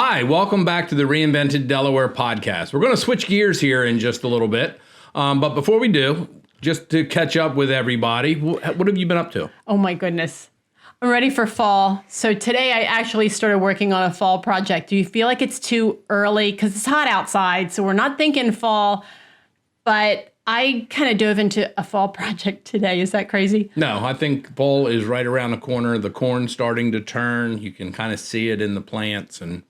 Hi, welcome back to the Reinvented Delaware podcast. We're going to switch gears here in just a little bit. But before we do, just to catch up with everybody, what have you been up to? Oh my goodness. I'm ready for fall. So today I actually started working on a fall project. Do you feel like it's too early? Because it's hot outside, so we're not thinking fall. But I kind of dove into a fall project today. Is that crazy? No, I think fall is right around the corner. The corn's starting to turn. You can kind of see it in the plants. And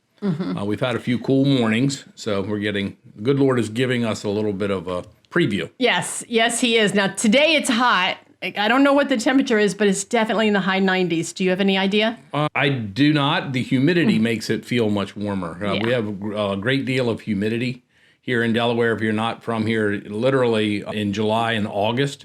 we've had a few cool mornings. So the good Lord is giving us a little bit of a preview. Yes, he is. Now, today it's hot. I don't know what the temperature is, but it's definitely in the high 90s. Do you have any idea? I do not. The humidity makes it feel much warmer. We have a great deal of humidity here in Delaware. If you're not from here, literally in July and August,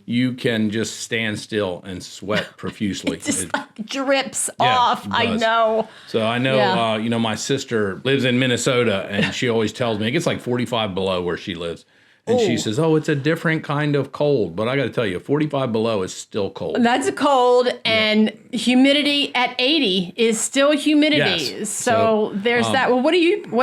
you can just stand still and sweat profusely. It just drips off. I know. So I know, my sister lives in Minnesota, and she always tells me it gets like 45 below where she lives. And she says, it's a different kind of cold. But I got to tell you, 45 below is still cold. That's cold. And humidity at 80 is still humidity. Yes. So there's that. Well, what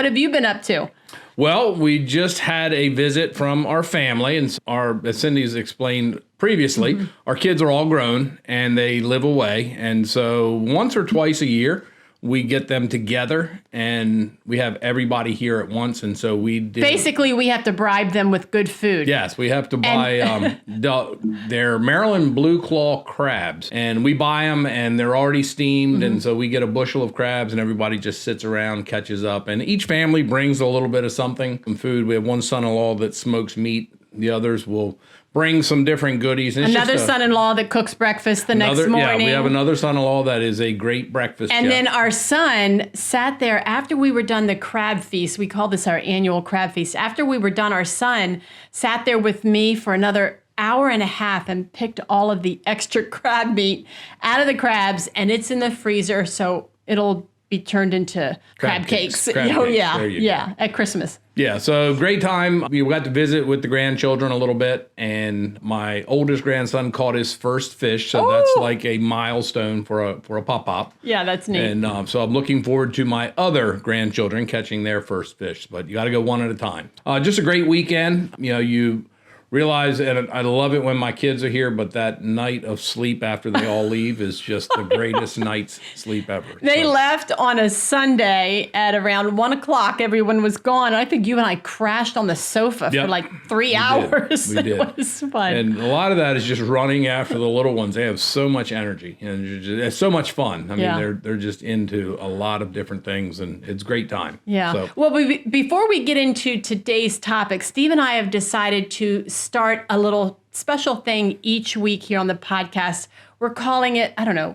have you been up to? Well, we just had a visit from our family. And as Cindy's explained previously, our kids are all grown and they live away. And so once or twice a year, we get them together and we have everybody here at once. And so basically we have to bribe them with good food. Yes, we have to buy their Maryland Blue Claw crabs. And we buy them and they're already steamed. And so we get a bushel of crabs and everybody just sits around, catches up. And each family brings a little bit of something, some food. We have one son-in-law that smokes meat. The others will bring some different goodies. And another son-in-law that cooks breakfast the next morning. Yeah, we have another son-in-law that is a great breakfast chef. And then our son sat there after we were done the crab feast. We call this our annual crab feast. After we were done, our son sat there with me for another hour and a half and picked all of the extra crab meat out of the crabs, and it's in the freezer, so it'll be turned into crab cakes. At Christmas. Yeah, so great time. We got to visit with the grandchildren a little bit, and my oldest grandson caught his first fish, so that's like a milestone for a pop-pop. Yeah, that's neat. And so I'm looking forward to my other grandchildren catching their first fish, but you got to go one at a time. Just a great weekend. You realize, and I love it when my kids are here, but that night of sleep after they all leave is just the greatest night's sleep ever. They left on a Sunday at around 1 o'clock. Everyone was gone. I think you and I crashed on the sofa for like 3 hours. We did. It was fun. And a lot of that is just running after the little ones. They have so much energy and it's so much fun. I mean, they're just into a lot of different things, and it's a great time. Yeah. So. Well, before we get into today's topic, Steve and I have decided to start a little special thing each week here on the podcast. We're calling it,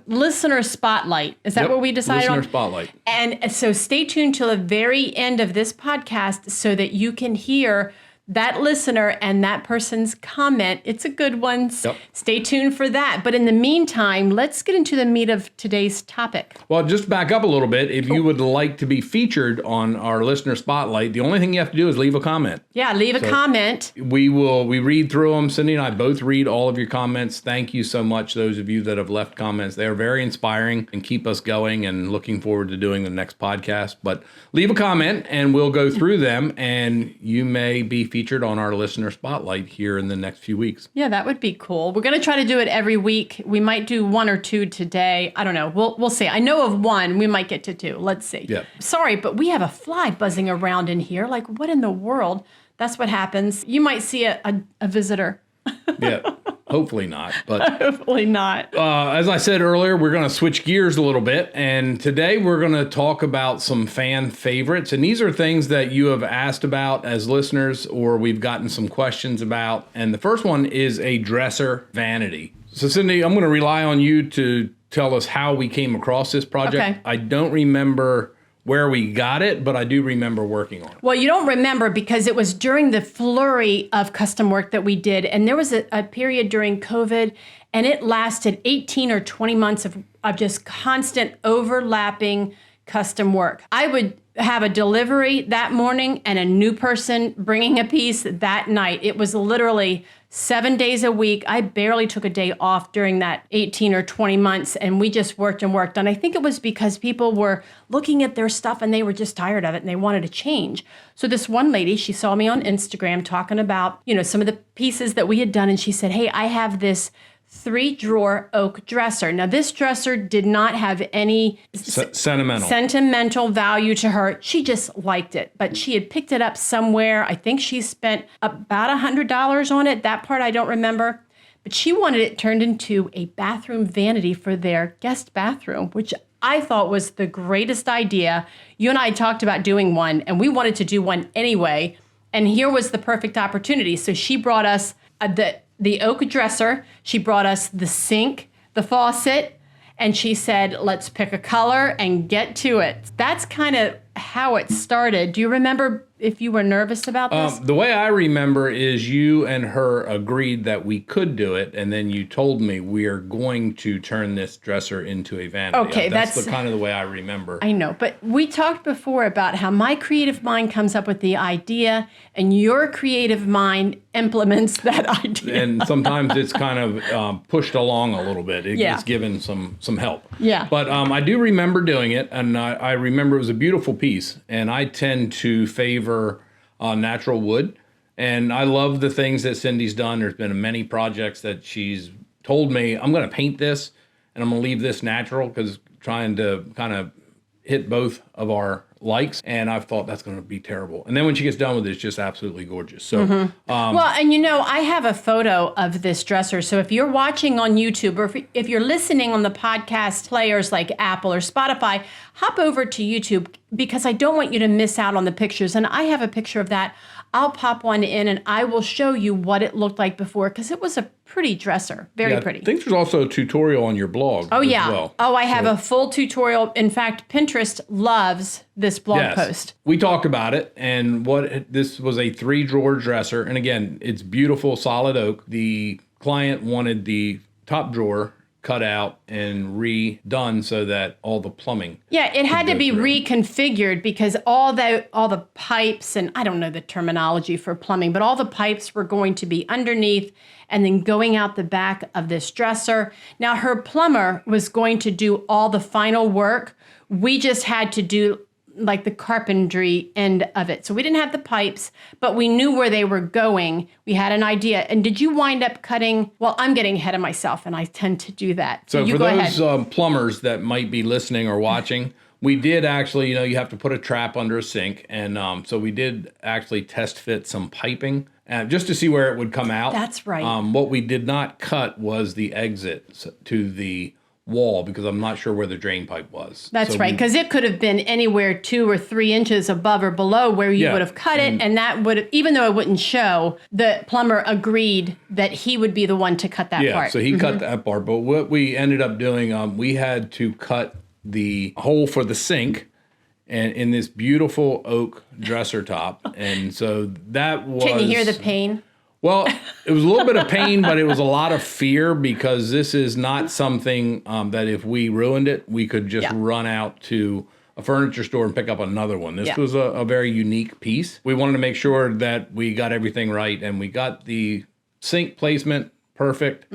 Listener Spotlight. Is that what we decided on? Listener Spotlight. And so stay tuned till the very end of this podcast so that you can hear that listener and that person's comment. It's a good one. Yep. Stay tuned for that. But in the meantime, let's get into the meat of today's topic. Well, just back up a little bit. If you would like to be featured on our Listener Spotlight, the only thing you have to do is leave a comment. Yeah, leave a comment. We read through them. Cindy and I both read all of your comments. Thank you so much, those of you that have left comments. They are very inspiring and keep us going, and looking forward to doing the next podcast. But leave a comment and we'll go through them, and you may be featured on our Listener Spotlight here in the next few weeks. Yeah, that would be cool. We're going to try to do it every week. We might do one or two today. I don't know. We'll see. I know of one. We might get to two. Let's see. Yeah. Sorry, but we have a fly buzzing around in here. Like, what in the world? That's what happens. You might see a visitor. Yeah. Hopefully not. But hopefully not. As I said earlier, we're going to switch gears a little bit. And today we're going to talk about some fan favorites. And these are things that you have asked about as listeners, or we've gotten some questions about. And the first one is a dresser vanity. So Cindy, I'm going to rely on you to tell us how we came across this project. Okay. I don't remember where we got it, but I do remember working on it. Well, you don't remember because it was during the flurry of custom work that we did. And there was a period during COVID, and it lasted 18 or 20 months of just constant overlapping custom work. I would have a delivery that morning and a new person bringing a piece that night. It was literally 7 days a week. I barely took a day off during that 18 or 20 months, and we just worked and worked. And I think it was because people were looking at their stuff and they were just tired of it and they wanted to change. So this one lady, she saw me on Instagram talking about, some of the pieces that we had done, and she said, hey, I have this 3-drawer oak dresser. Now, this dresser did not have any sentimental value to her. She just liked it, but she had picked it up somewhere. I think she spent about $100 on it. That part I don't remember. But she wanted it turned into a bathroom vanity for their guest bathroom, which I thought was the greatest idea. You and I talked about doing one, and we wanted to do one anyway. And here was the perfect opportunity. So she brought us the oak dresser, she brought us the sink, the faucet, and she said, let's pick a color and get to it. That's kind of how it started. Do you remember if you were nervous about this? The way I remember is you and her agreed that we could do it, and then you told me we are going to turn this dresser into a vanity. Okay, that's the kind of the way I remember. I know, but we talked before about how my creative mind comes up with the idea, and your creative mind implements that idea. And sometimes it's kind of pushed along a little bit. It's given some help. Yeah. But I do remember doing it, and I remember it was a beautiful piece, and I tend to favor natural wood, and I love the things that Cindy's done. There's been many projects that she's told me, I'm going to paint this and I'm going to leave this natural, because trying to kind of hit both of our likes, and I've thought that's going to be terrible. And then when she gets done with it, it's just absolutely gorgeous. So, well, and I have a photo of this dresser. So if you're watching on YouTube, or if you're listening on the podcast players like Apple or Spotify, hop over to YouTube, because I don't want you to miss out on the pictures. And I have a picture of that. I'll pop one in and I will show you what it looked like before, because it was a pretty dresser. Very pretty. I think there's also a tutorial on your blog as well. Oh, I have a full tutorial. In fact, Pinterest loves this blog post. We talked about it, and this was a 3-drawer dresser. And again, it's beautiful solid oak. The client wanted the top drawer cut out and redone so that all the plumbing. Yeah, it had to be reconfigured, because all the pipes, and I don't know the terminology for plumbing, but all the pipes were going to be underneath and then going out the back of this dresser. Now, her plumber was going to do all the final work. We just had to do like the carpentry end of it. So we didn't have the pipes, but we knew where they were going. We had an idea. And did you wind up cutting? Well, I'm getting ahead of myself, and I tend to do that. So for those plumbers that might be listening or watching, we did actually, you have to put a trap under a sink. And so we did actually test fit some piping just to see where it would come out. That's right. What we did not cut was the exit to the wall, because I'm not sure where the drain pipe was. That's right, because it could have been anywhere 2 or 3 inches above or below where you would have cut it, and that would have, even though it wouldn't show, the plumber agreed that he would be the one to cut that part. Yeah, so he cut that part, but what we ended up doing, we had to cut the hole for the sink and in this beautiful oak dresser top, and so that was... Can you hear the pain? Well, it was a little bit of pain, but it was a lot of fear, because this is not something that if we ruined it, we could just run out to a furniture store and pick up another one. This was a very unique piece. We wanted to make sure that we got everything right, and we got the sink placement perfect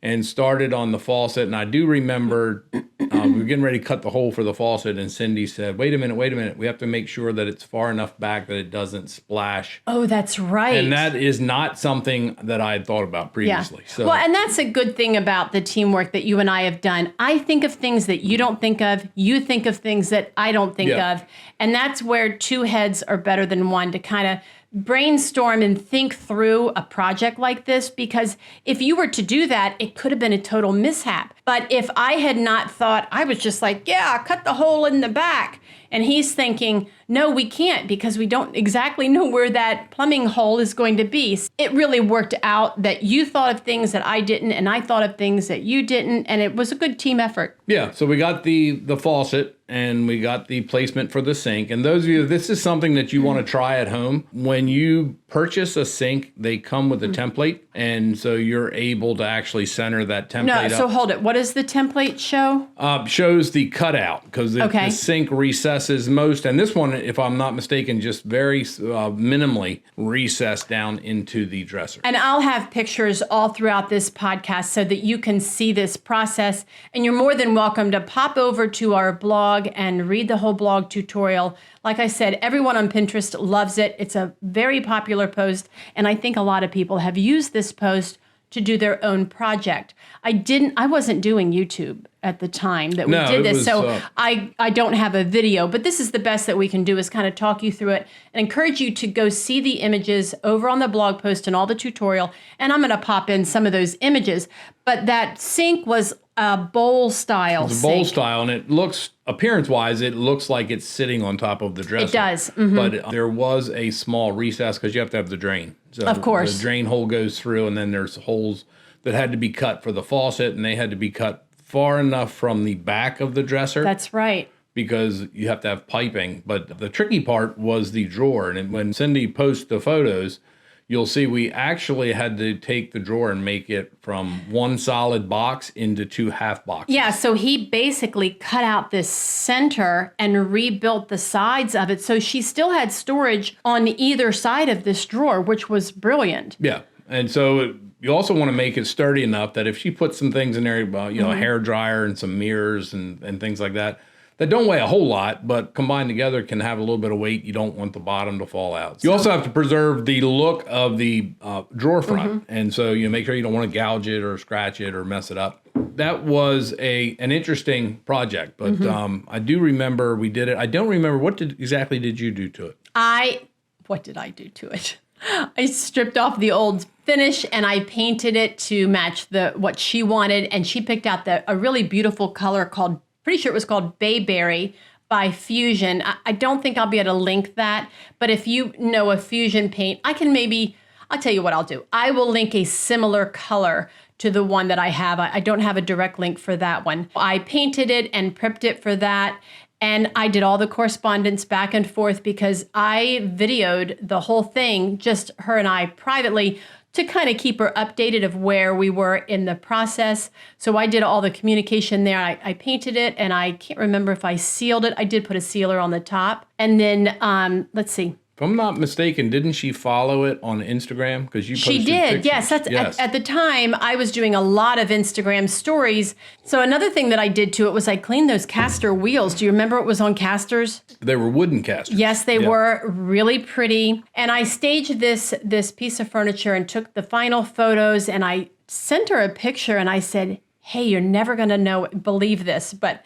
and started on the faucet. And I do remember we were getting ready to cut the hole for the faucet, and Cindy said, wait a minute. We have to make sure that it's far enough back that it doesn't splash. Oh, that's right. And that is not something that I had thought about previously. Yeah. So, well, and that's a good thing about the teamwork that you and I have done. I think of things that you don't think of. You think of things that I don't think of. And that's where 2 heads are better than one, to kind of brainstorm and think through a project like this, because if you were to do that, it could have been a total mishap. But if I had not thought, I was just like, cut the hole in the back. And he's thinking, no, we can't, because we don't exactly know where that plumbing hole is going to be. It really worked out that you thought of things that I didn't, and I thought of things that you didn't, and it was a good team effort. Yeah, so we got the faucet, and we got the placement for the sink. And those of you, this is something that you want to try at home. When you purchase a sink, they come with a template, and so you're able to actually center that template up. No, so hold it. what does the template show? Shows the cutout because Okay. the sink recesses most. And this one, if I'm not mistaken, just very minimally recessed down into the dresser. And I'll have pictures all throughout this podcast so that you can see this process. And you're more than welcome to pop over to our blog and read the whole blog tutorial. Like I said, everyone on Pinterest loves it. It's a very popular post. And I think a lot of people have used this post to do their own project. I wasn't doing YouTube at the time that we did this, I don't have a video, but this is the best that we can do is kind of talk you through it and encourage you to go see the images over on the blog post and all the tutorial, and I'm gonna pop in some of those images. But that sink was a bowl style It's a bowl style, and it looks, appearance-wise, it looks like it's sitting on top of the dresser. It does. But there was a small recess because you have to have the drain. So of course. The drain hole goes through, and then there's holes that had to be cut for the faucet, and they had to be cut far enough from the back of the dresser. That's right. Because you have to have piping. But the tricky part was the drawer. And when Cindy posts the photos, you'll see we actually had to take the drawer and make it from one solid box into two half boxes. Yeah, so he basically cut out this center and rebuilt the sides of it. So she still had storage on either side of this drawer, which was brilliant. Yeah. And so you also want to make it sturdy enough that if she puts some things in there, you know, a hair dryer and some mirrors and things like that, that don't weigh a whole lot, but combined together can have a little bit of weight. You don't want the bottom to fall out. You also have to preserve the look of the drawer front. And so you make sure you don't want to gouge it or scratch it or mess it up. That was an interesting project, but I do remember we did it. I don't remember, what exactly did you do to it? What did I do to it? I stripped off the old finish and I painted it to match what she wanted. And she picked out a really beautiful color called, pretty sure it was called Bayberry by Fusion. I don't think I'll be able to link that, but if you know a Fusion paint, I'll tell you what I'll do. I will link a similar color to the one that I have. I don't have a direct link for that one. I painted it and prepped it for that. And I did all the correspondence back and forth because I videoed the whole thing, just her and I privately, to kind of keep her updated of where we were in the process. So I did all the communication there. I painted it, and I can't remember if I sealed it. I did put a sealer on the top. And then, let's see. If I'm not mistaken, didn't she follow it on Instagram? Because you posted She did, pictures. yes. At the time, I was doing a lot of Instagram stories. So another thing that I did to it was I cleaned those caster wheels. Do you remember it was on casters? They were wooden casters. Yes, they were really pretty. And I staged this piece of furniture and took the final photos, and I sent her a picture, and I said, hey, you're never going to believe this, but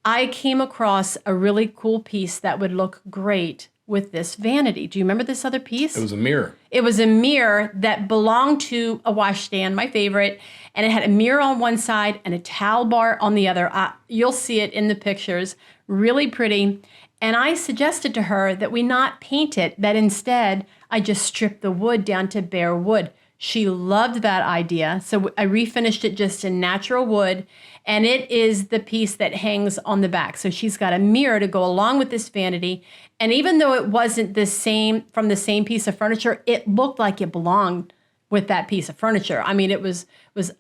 I came across a really cool piece that would look great with this vanity. Do you remember this other piece? It was a mirror. It was a mirror that belonged to a washstand, my favorite, and it had a mirror on one side and a towel bar on the other. You'll see it in the pictures. Really pretty. And I suggested to her that we not paint it, that instead I just strip the wood down to bare wood. She loved that idea. So I refinished it just in natural wood, and it is the piece that hangs on the back. So she's got a mirror to go along with this vanity. And even though it wasn't from the same piece of furniture, it looked like it belonged with that piece of furniture. I mean, it was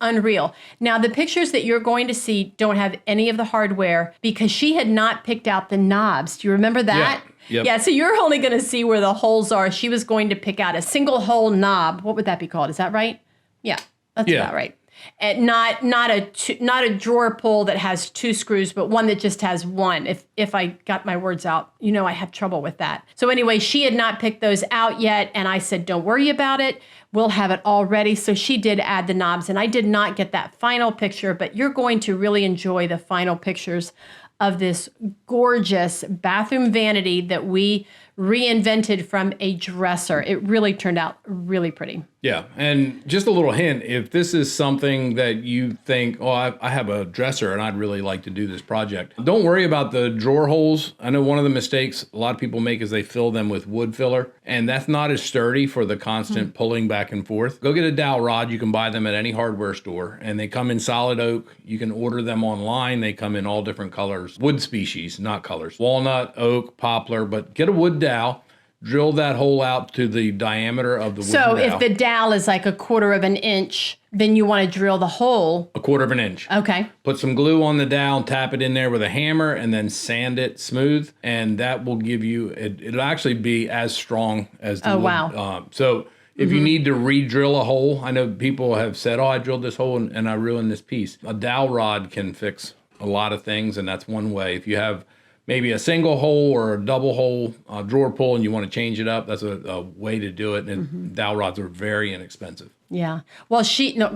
unreal. Now, the pictures that you're going to see don't have any of the hardware because she had not picked out the knobs. Do you remember that? Yep. Yeah, so you're only going to see where the holes are. She was going to pick out a single hole knob. What would that be called? Is that right? Yeah, that's about right. And not a drawer pull that has two screws, but one that just has one. If I got my words out, I have trouble with that. So anyway, she had not picked those out yet, and I said, don't worry about it. We'll have it all ready. So she did add the knobs, and I did not get that final picture, but you're going to really enjoy the final pictures of this gorgeous bathroom vanity that we reinvented from a dresser. It really turned out really pretty. Yeah, and just a little hint, if this is something that you think, I have a dresser and I'd really like to do this project, don't worry about the drawer holes. I know one of the mistakes a lot of people make is they fill them with wood filler, and that's not as sturdy for the constant pulling back and forth. Go get a dowel rod. You can buy them at any hardware store, and they come in solid oak. You can order them online. They come in all different colors, wood species, not colors, walnut, oak, poplar, but get a wood dowel. drill that hole out to the diameter of the wooden So dowel. if the dowel is like 1/4 of an inch, then you want to drill the hole. 1/4 of an inch. Okay. Put some glue on the dowel, tap it in there with a hammer, and then sand it smooth. And that will give you, it'll actually be as strong as the wood. Wow. So if you need to re-drill a hole, I know people have said, I drilled this hole and I ruined this piece. A dowel rod can fix a lot of things, and that's one way. If you have maybe a single hole or a double hole drawer pull and you want to change it up, that's a way to do it. And dowel rods are very inexpensive. Yeah. Well,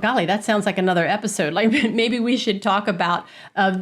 golly, that sounds like another episode. Like maybe we should talk about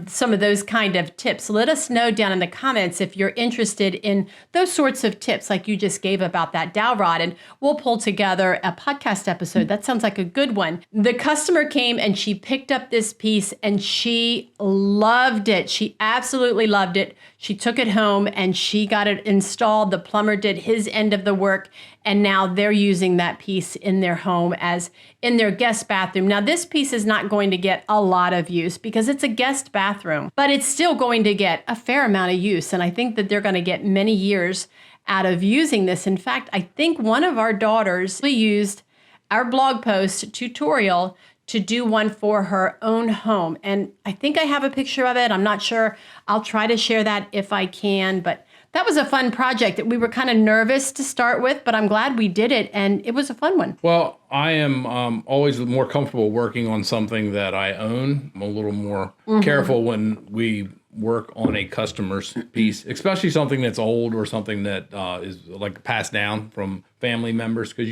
some of those kind of tips. Let us know down in the comments if you're interested in those sorts of tips like you just gave about that dowel rod, and we'll pull together a podcast episode. That sounds like a good one. The customer came and she picked up this piece and she loved it. She absolutely loved it. She took it home and she got it installed. The plumber did his end of the work, and now they're using that piece in their home as in their guest bathroom. Now, this piece is not going to get a lot of use because it's a guest bathroom, but it's still going to get a fair amount of use. And I think that they're going to get many years out of using this. In fact, I think one of our daughters used our blog post tutorial to do one for her own home. And I think I have a picture of it. I'm not sure. I'll try to share that if I can, but that was a fun project that we were kind of nervous to start with, but I'm glad we did it, and it was a fun one. Well, I am always more comfortable working on something that I own. I'm a little more careful when we work on a customer's piece, especially something that's old or something that is like passed down from family members, because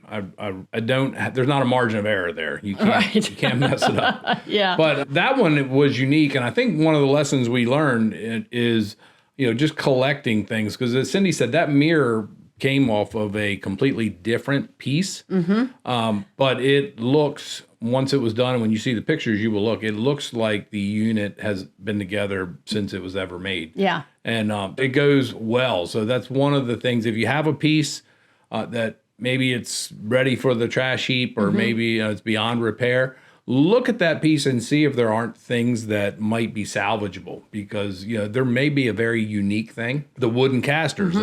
I don't. There's not a margin of error there. You can't mess it up. Yeah. But that one was unique, and I think one of the lessons we learned is, just collecting things, because as Cindy said, that mirror came off of a completely different piece. But it looks, once it was done, and when you see the pictures, you will look, it looks like the unit has been together since it was ever made. Yeah. And it goes well. So that's one of the things. If you have a piece that maybe it's ready for the trash heap, or maybe it's beyond repair, look at that piece and see if there aren't things that might be salvageable, because there may be a very unique thing. The wooden casters,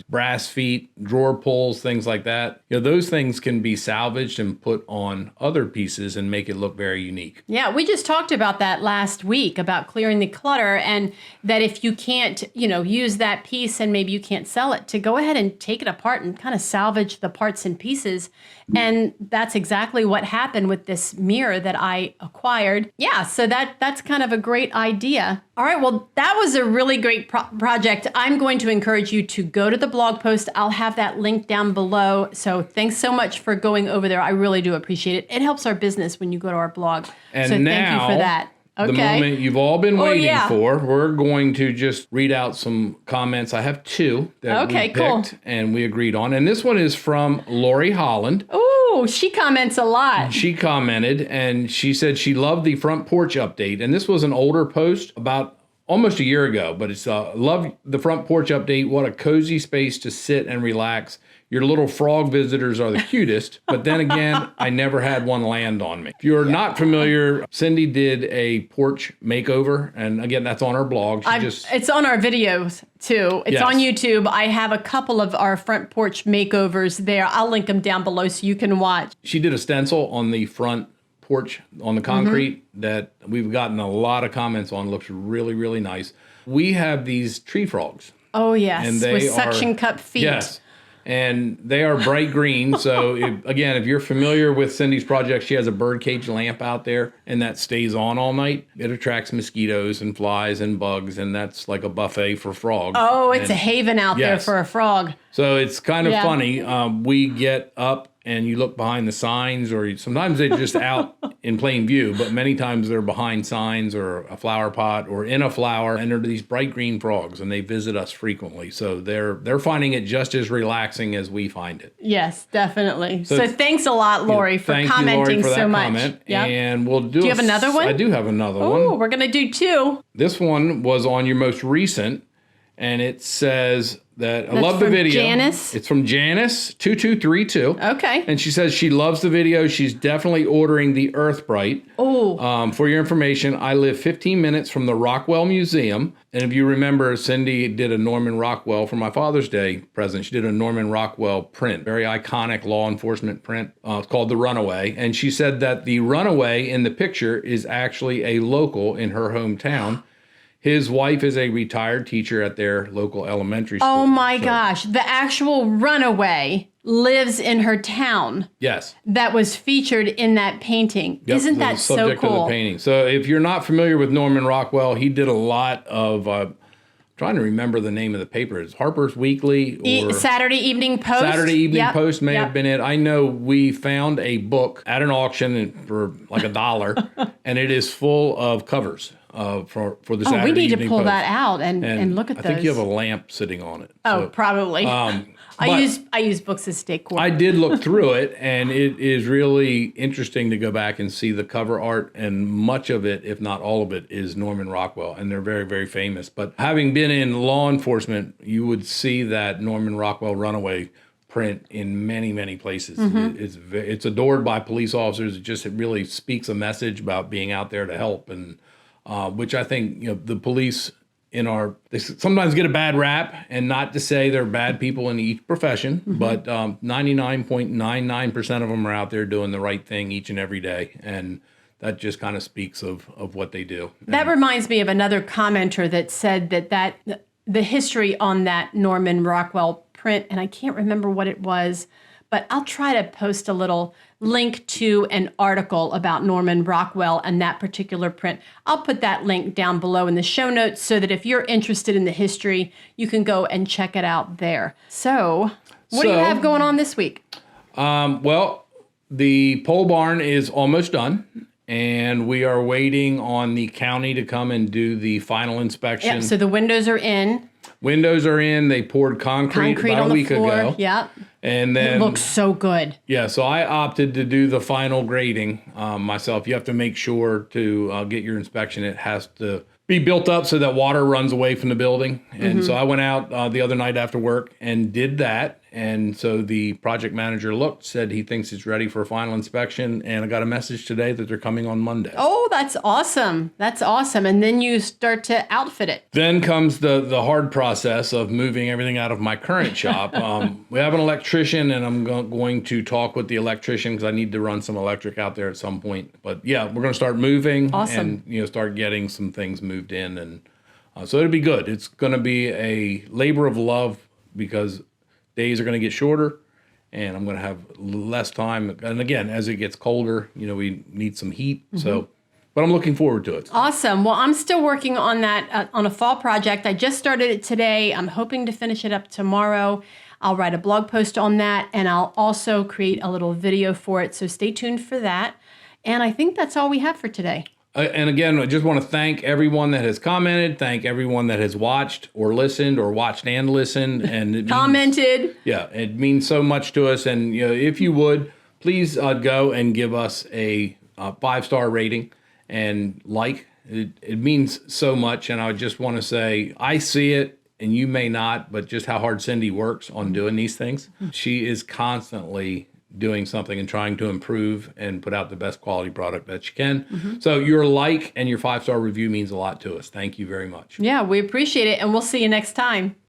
brass feet, drawer pulls, things like that. Those things can be salvaged and put on other pieces and make it look very unique. Yeah, we just talked about that last week, about clearing the clutter, and that if you can't, use that piece and maybe you can't sell it, to go ahead and take it apart and kind of salvage the parts and pieces. And that's exactly what happened with this mirror that I acquired. Yeah, so that's kind of a great idea. All right, well, that was a really great project. I'm going to encourage you to go to the blog post. I'll have that link down below. So thanks so much for going over there. I really do appreciate it. It helps our business when you go to our blog. And so now, thank you for that. Okay. The moment you've all been waiting for, we're going to just read out some comments. I have two that we picked and we agreed on. And this one is from Lori Holland. Oh, she comments a lot. She commented and she said she loved the front porch update. And this was an older post about almost a year ago, but it's love the front porch update. What a cozy space to sit and relax. Your little frog visitors are the cutest, but then again, I never had one land on me. If you're not familiar, Cindy did a porch makeover, and again, that's on our blog. It's on our videos too. It's on YouTube. I have a couple of our front porch makeovers there. I'll link them down below so you can watch. She did a stencil on the front porch on the concrete that we've gotten a lot of comments on. Looks really, really nice. We have these tree frogs. Oh, yes, and they with suction cup feet. Yes. And they are bright green. So, if you're familiar with Cindy's project, she has a birdcage lamp out there, and that stays on all night. It attracts mosquitoes and flies and bugs, and that's like a buffet for frogs. Oh, it's a haven out there for a frog. So it's kind of funny. We get up and you look behind the signs, or sometimes they're just out in plain view, but many times they're behind signs or a flower pot or in a flower, and they're these bright green frogs, and they visit us frequently. So they're finding it just as relaxing as we find it. Yes, definitely. So thanks a lot, Lori, for commenting so much. Comment. Yep. And we'll do. Do you have another one? I do have another one. Oh, we're gonna do two. This one was on your most recent. And it says that I That's love the from video. Janice? It's from Janice2232. Okay. And she says she loves the video. She's definitely ordering the Earth Bright. Oh. For your information, I live 15 minutes from the Rockwell Museum. And if you remember, Cindy did a Norman Rockwell for my Father's Day present. She did a Norman Rockwell print, very iconic law enforcement print. It's called The Runaway. And she said that the runaway in the picture is actually a local in her hometown. His wife is a retired teacher at their local elementary school. Oh my gosh. The actual runaway lives in her town. Yes. That was featured in that painting. Yep, Isn't that so subject cool? of the painting. So if you're not familiar with Norman Rockwell, he did a lot of trying to remember the name of the paper. It's Harper's Weekly or Saturday Evening Post. Saturday Evening Yep, Post may yep. have been it. I know we found a book at an auction for like $1, and it is full of covers for the Saturday Evening Post. We need to pull that out and look at those. I think you have a lamp sitting on it. Oh, probably. I use books as decor. I did look through it, and it is really interesting to go back and see the cover art, and much of it, if not all of it, is Norman Rockwell, and they're very, very famous. But having been in law enforcement, you would see that Norman Rockwell runaway print in many, many places. It's adored by police officers. It really speaks a message about being out there to help, and which I think the police they sometimes get a bad rap, and not to say they're bad people in each profession, but 99.99% of them are out there doing the right thing each and every day. And that just kind of speaks of what they do. That reminds me of another commenter that said that the history on that Norman Rockwell print, and I can't remember what it was, but I'll try to post a little link to an article about Norman Rockwell and that particular print. I'll put that link down below in the show notes so that if you're interested in the history, you can go and check it out there. So, what do you have going on this week? Well, the pole barn is almost done, and we are waiting on the county to come and do the final inspection. Yep, so the windows are in. Windows are in. They poured concrete about on a week the floor. ago. Yep. And then it looks so good. Yeah, so I opted to do the final grading myself. You have to make sure to get your inspection. It has to be built up so that water runs away from the building. And so I went out the other night after work and did that. And so the project manager said he thinks it's ready for a final inspection. And I got a message today that they're coming on Monday. Oh, that's awesome. That's awesome. And then you start to outfit it. Then comes the hard process of moving everything out of my current shop. We have an electrician, and I'm going to talk with the electrician because I need to run some electric out there at some point. But yeah, we're going to start moving and start getting some things moved in. And so it'll be good. It's going to be a labor of love because days are going to get shorter, and I'm going to have less time. And again, as it gets colder, we need some heat. So, but I'm looking forward to it. Awesome. Well, I'm still working on that on a fall project. I just started it today. I'm hoping to finish it up tomorrow. I'll write a blog post on that, and I'll also create a little video for it. So stay tuned for that. And I think that's all we have for today. And again, I just want to thank everyone that has commented, thank everyone that has watched or listened or watched and listened. And it commented. It means so much to us. And if you would, please go and give us a 5-star rating and it means so much. And I just want to say, I see it and you may not, but just how hard Cindy works on doing these things. She is constantly doing something and trying to improve and put out the best quality product that she can. So your like and your 5-star review means a lot to us. Thank you very much. Yeah, we appreciate it, and we'll see you next time.